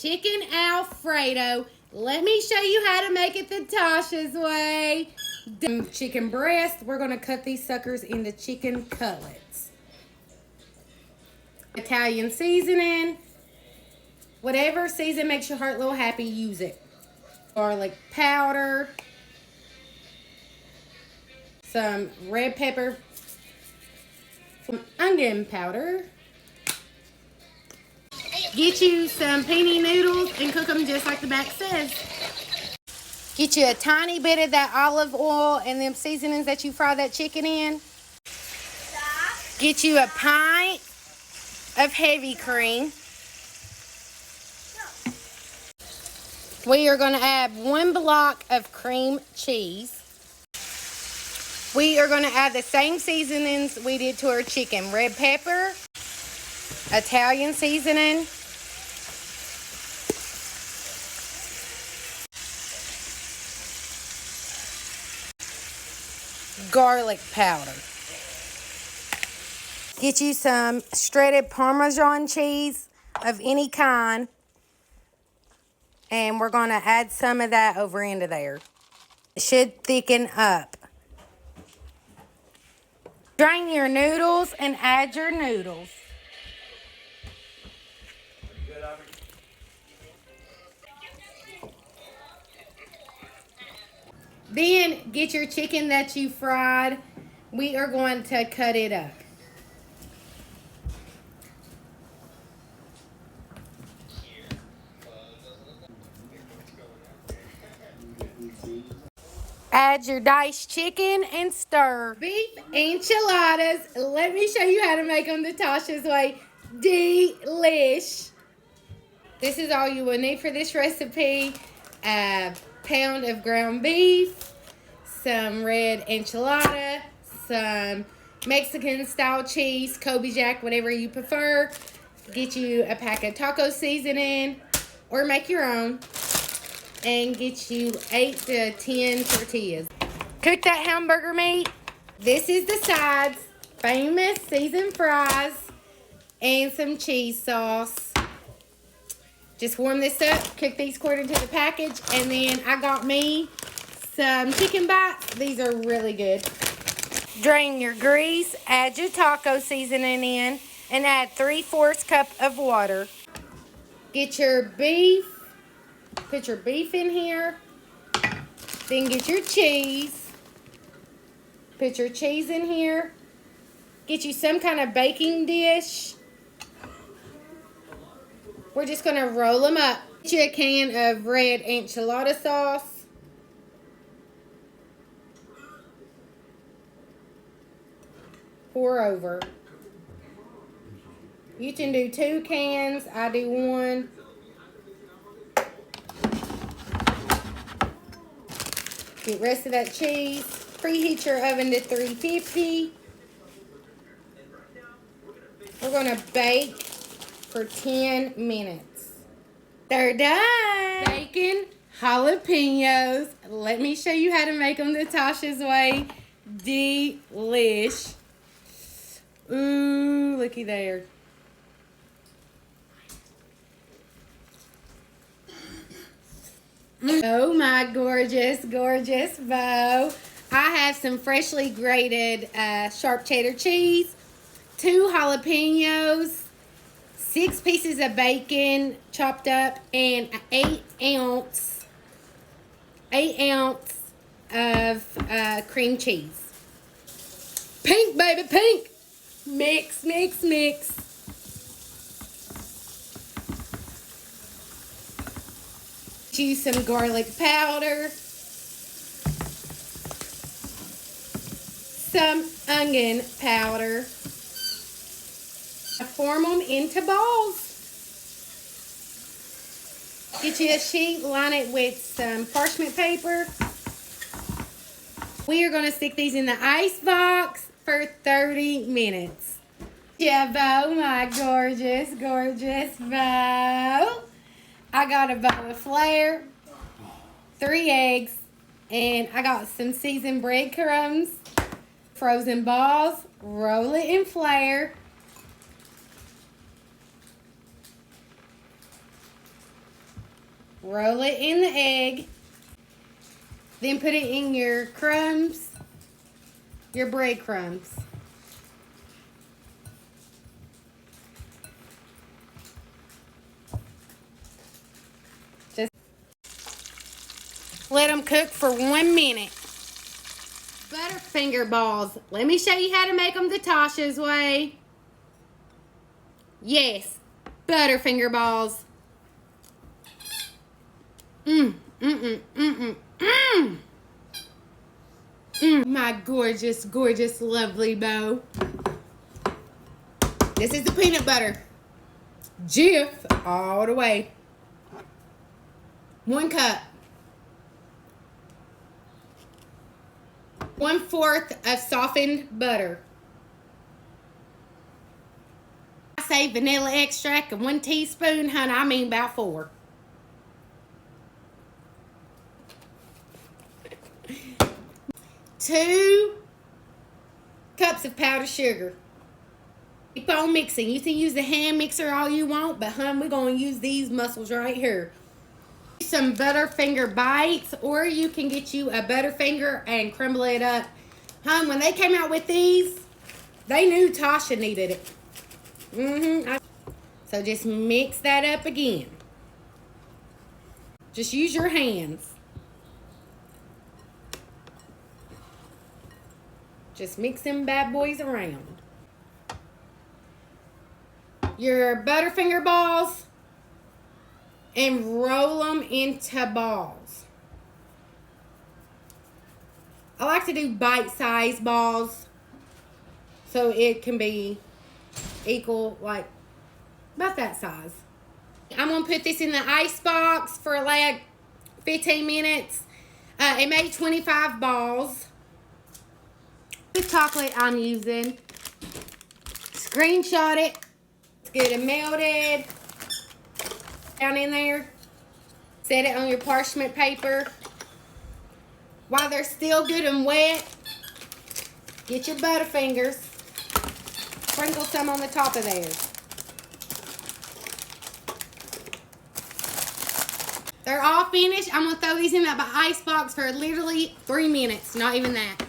chicken alfredo. Let me show you how to make it the Tasha's way. Chicken breast. We're going to cut these suckers into chicken cutlets. Italian seasoning. Whatever season makes your heart a little happy, use it. Garlic powder. Some red pepper. Some onion powder. Get you some penne noodles and cook them just like the back says. Get you a tiny bit of that olive oil and them seasonings that you fry that chicken in. Get you a pint of heavy cream. We are going to add 1 block of cream cheese. We are going to add the same seasonings we did to our chicken. Red pepper, Italian seasoning, garlic powder. Get you some shredded Parmesan cheese of any kind. And we're going to add some of that over into there. It should thicken up. Drain your noodles and add your noodles. Then get your chicken that you fried. We are going to cut it up. Add your diced chicken and stir. Beef enchiladas. Let me show you how to make them the Tasha's way. Delish. This is all you will need for this recipe. A pound of ground beef, some red enchilada, some Mexican style cheese, Kobe Jack, whatever you prefer. Get you a pack of taco seasoning or make your own. And get you 8 to 10 tortillas. Cook that hamburger meat. This is the sides. Famous seasoned fries and some cheese sauce. Just warm this up. Cook these according to the package. And then I got me some chicken bites. These are really good. Drain your grease. Add your taco seasoning in. And add 3/4 cup of water. Get your beef. Put your beef in here. Then get your cheese. Put your cheese in here. Get you some kind of baking dish. We're just going to roll them up. Get you a can of red enchilada sauce. Pour over. You can do 2 cans. I do 1. Get the rest of that cheese. Preheat your oven to 350. We're going to bake for 10 minutes. They're done. Bacon jalapenos. Let me show you how to make them the Tasha's way. Delish. Ooh, looky there. Oh my gorgeous, gorgeous bow. I have some freshly grated sharp cheddar cheese, 2 jalapenos, 6 pieces of bacon chopped up, and 8 ounce of cream cheese. Pink, baby, pink. Mix, mix, mix. Use some garlic powder, some onion powder. Form them into balls. Get you a sheet, line it with some parchment paper. We are going to stick these in the ice box for 30 minutes. Yeah, Bo, my gorgeous, gorgeous Bo. I got a bowl of flour, 3 eggs, and I got some seasoned breadcrumbs, frozen balls. Roll it in flour. Roll it in the egg. Then put it in your crumbs, your breadcrumbs. Just let them cook for 1 minute. Butterfinger balls. Let me show you how to make them the Tasha's way. Yes, Butterfinger balls. My gorgeous, gorgeous, lovely bow. This is the peanut butter. Jif all the way. 1 cup. 1/4 of softened butter. I say vanilla extract and 1 teaspoon, honey, I mean about 4. Two cups of powdered sugar. Keep on mixing. You can use the hand mixer all you want, but hun, we're going to use these muscles right here. Some Butterfinger bites, or you can get you a Butterfinger and crumble it up. Hun, when they came out with these, they knew Tasha needed it. So just mix that up again. Just use your hands. Just mix them bad boys around. Your Butterfinger balls, and roll them into balls. I like to do bite-sized balls so it can be equal, like about that size. I'm gonna put this in the ice box for like 15 minutes. It made 25 balls. The chocolate I'm using. Screenshot it. It's good and melted. Down in there. Set it on your parchment paper. While they're still good and wet, get your Butterfingers. Sprinkle some on the top of theirs. They're all finished. I'm going to throw these in the ice box for literally 3 minutes. Not even that.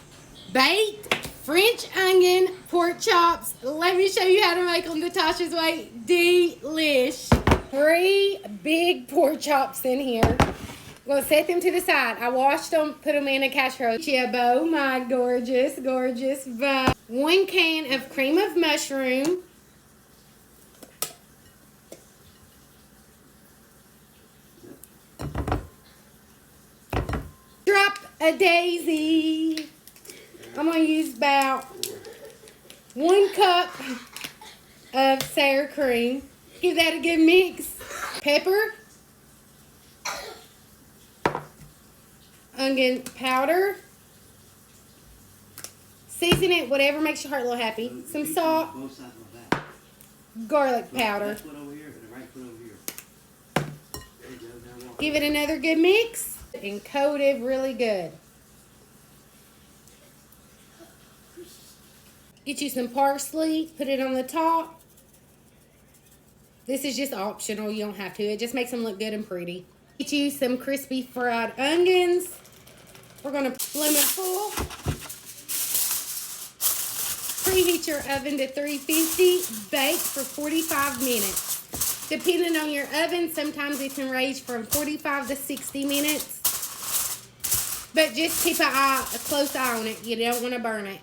Baked French onion pork chops. Let me show you how to make them the Tasha's way. Delish. 3 big pork chops in here. I'm going to set them to the side. I washed them, put them in a casserole. Oh my gorgeous, gorgeous bow. 1 can of cream of mushroom. Drop a daisy. I'm going to use about 1 cup of sour cream. Give that a good mix. Pepper. Onion powder. Season it, whatever makes your heart a little happy. Some salt. Garlic powder. Give it another good mix. And coat it really good. Get you some parsley. Put it on the top. This is just optional. You don't have to. It just makes them look good and pretty. Get you some crispy fried onions. We're going to lemon full. Preheat your oven to 350. Bake for 45 minutes. Depending on your oven, sometimes it can range from 45 to 60 minutes. But just keep a close eye on it. You don't want to burn it.